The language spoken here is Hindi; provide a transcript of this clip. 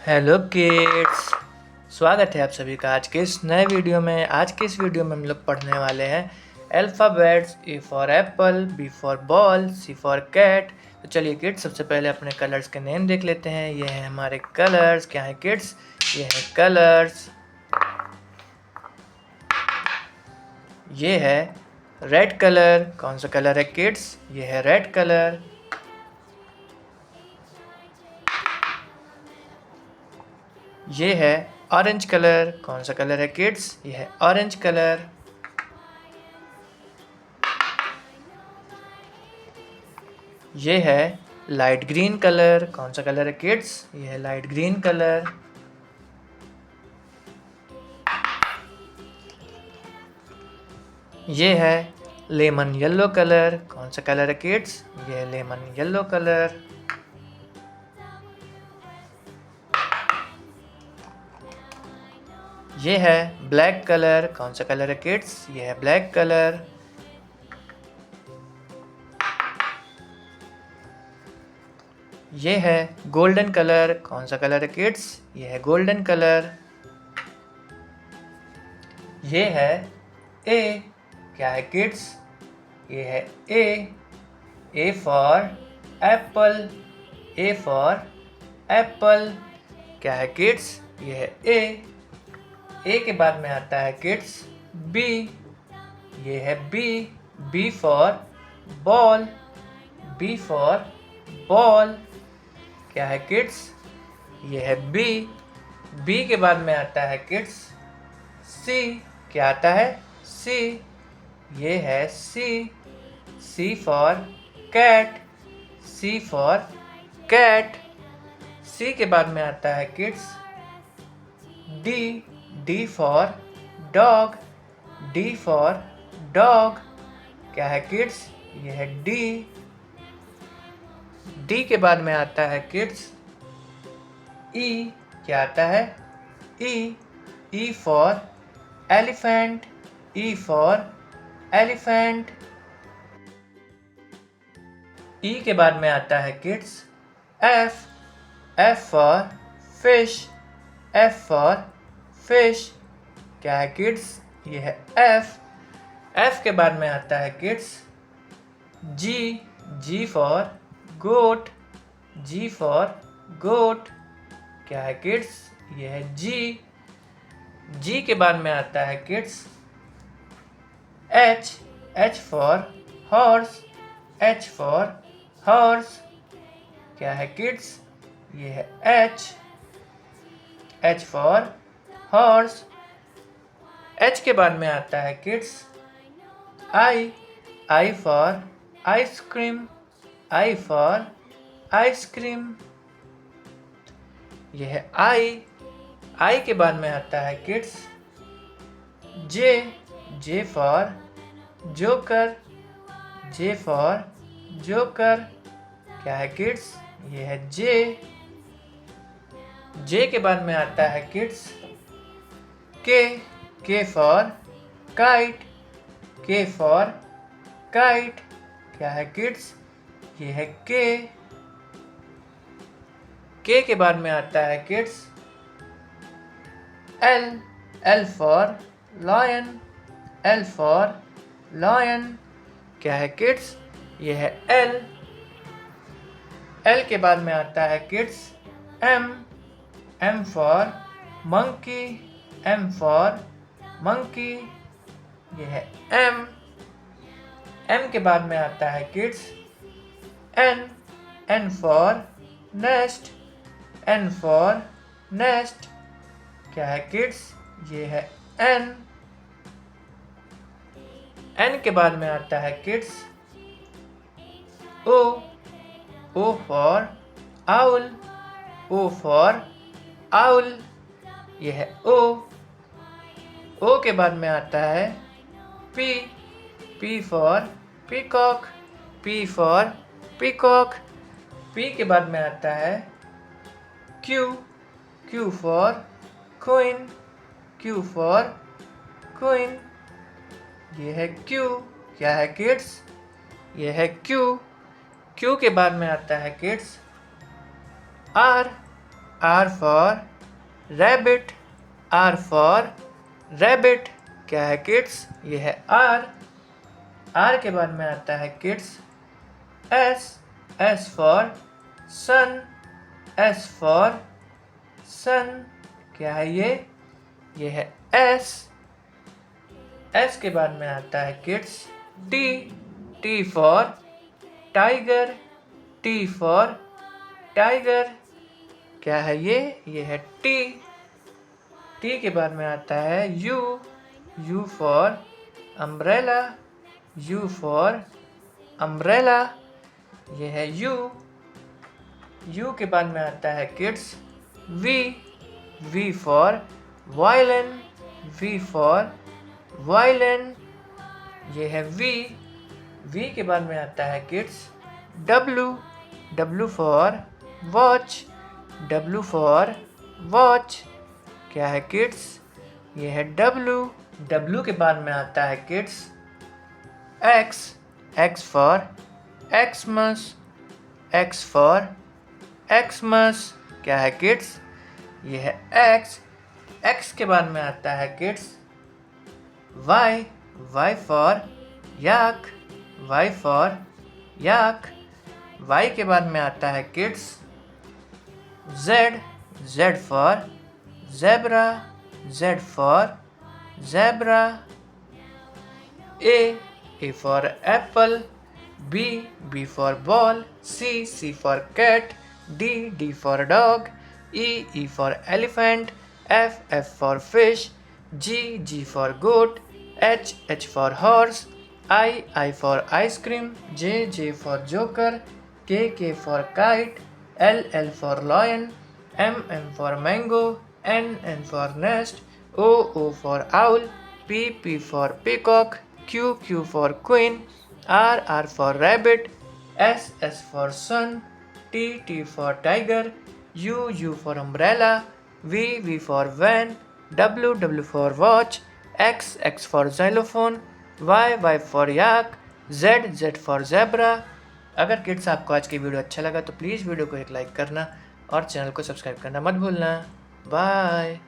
हेलो किड्स, स्वागत है आप सभी का आज के इस नए वीडियो में। आज के इस वीडियो में हम लोग पढ़ने वाले हैं alphabets. A for apple, B for ball, C for cat. तो चलिए किड्स, सबसे पहले अपने कलर्स के नेम देख लेते हैं। ये हैं हमारे कलर्स। क्या है किड्स? ये हैं कलर्स। ये है रेड कलर। कौन सा कलर है किड्स? ये है रेड कलर। ये है ऑरेंज कलर। कौन सा कलर है किड्स? ये है ऑरेंज कलर। ये है लाइट ग्रीन कलर। कौन सा कलर है किड्स? ये है लाइट ग्रीन कलर। ये है लेमन येलो कलर। कौन सा कलर है किड्स? ये है लेमन येलो कलर। ये है ब्लैक कलर। कौन सा कलर है किड्स? ये है ब्लैक कलर। ये है गोल्डन कलर। कौन सा कलर है किड्स? ये है गोल्डन कलर। ये है ए। क्या है किड्स? ये है A. A for apple. A for apple. क्या है किड्स? ये है ए। ए के बाद में आता है किड्स बी। ये है B. B for ball. B for ball. क्या है किड्स? ये है बी। बी के बाद में आता है किड्स सी। क्या आता है? सी। ये है C. C for cat. C for cat. C के बाद में आता है kids D. D for dog. D for dog. क्या है किड्स? ये है डी। डी के बाद में आता है किड्स ई। क्या आता है? E. E for elephant. E for elephant. E के बाद में आता है kids F. F for fish. F for fish. क्या है किड्स? ये है एफ। एफ के बाद में आता है kids G. G for goat. G for goat. क्या है किड्स? ये है जी। जी के बाद में आता है kids H. H for horse. H for horse. क्या है किड्स? ये है H. H for horse. H के बाद में आता है kids I. I for ice cream. I for ice cream. यह है आई। आई के बाद में आता है kids J. J for joker. J for joker. क्या है किड्स? ये है जे। जे के बाद में आता है किड्स के। के फॉर काइट। के फॉर काइट। क्या है किड्स? ये है के। के के बाद में आता है kids L. L for lion. L for lion. क्या है किड्स? ये है एल। एल के बाद में आता है kids M. M for monkey. M for monkey. ये है एम। एम के बाद में आता है kids N. N for nest. N for nest. क्या है किड्स? ये है एन। एन के बाद में आता है kids O. O for owl. O for owl. यह है ओ। ओ के बाद में आता है P. P for peacock. P for peacock. पी के बाद में आता है Q. Q for queen. Q for queen. ये है क्यू। क्या है किड्स? ये है क्यू। क्यू के बाद में आता है kids R. R for rabbit, R for rabbit। क्या है किड्स? ये है R। R के बाद में आता है kids S, S for sun, S for sun। क्या है ये? ये है S। S के बाद में आता है kids T, T for tiger, T for tiger। क्या है ये? ये है T। T के बाद में आता है U, U for umbrella, U for umbrella। ये है U। U के बाद में आता है kids V, V for violin, V for violin। ये है V। V के बाद में आता है kids W, W for watch, W for watch। क्या है किड्स? ये है W। W के बाद में आता है kids X, X for Xmas, X for Xmas। क्या है किड्स? ये है X। X के बाद में आता है kids Y, Y for yak, Y for yak। Y के बाद में आता है kids Z, Z for zebra, Z for zebra। A for apple, B, B for ball, C, C for cat, D, D for dog, E for elephant, F for fish, G, G for goat, H for horse, I for ice cream, J for joker, K for kite, L for lion, M for mango, N for nest, O for owl, P for peacock, Q for queen, R for rabbit, S for sun, T for tiger, U for umbrella, V for van, W for watch, X for xylophone, Y for yak, Z for zebra। अगर किड्स आपको आज की वीडियो अच्छा लगा तो प्लीज़ वीडियो को एक लाइक करना और चैनल को सब्सक्राइब करना मत भूलना। बाय।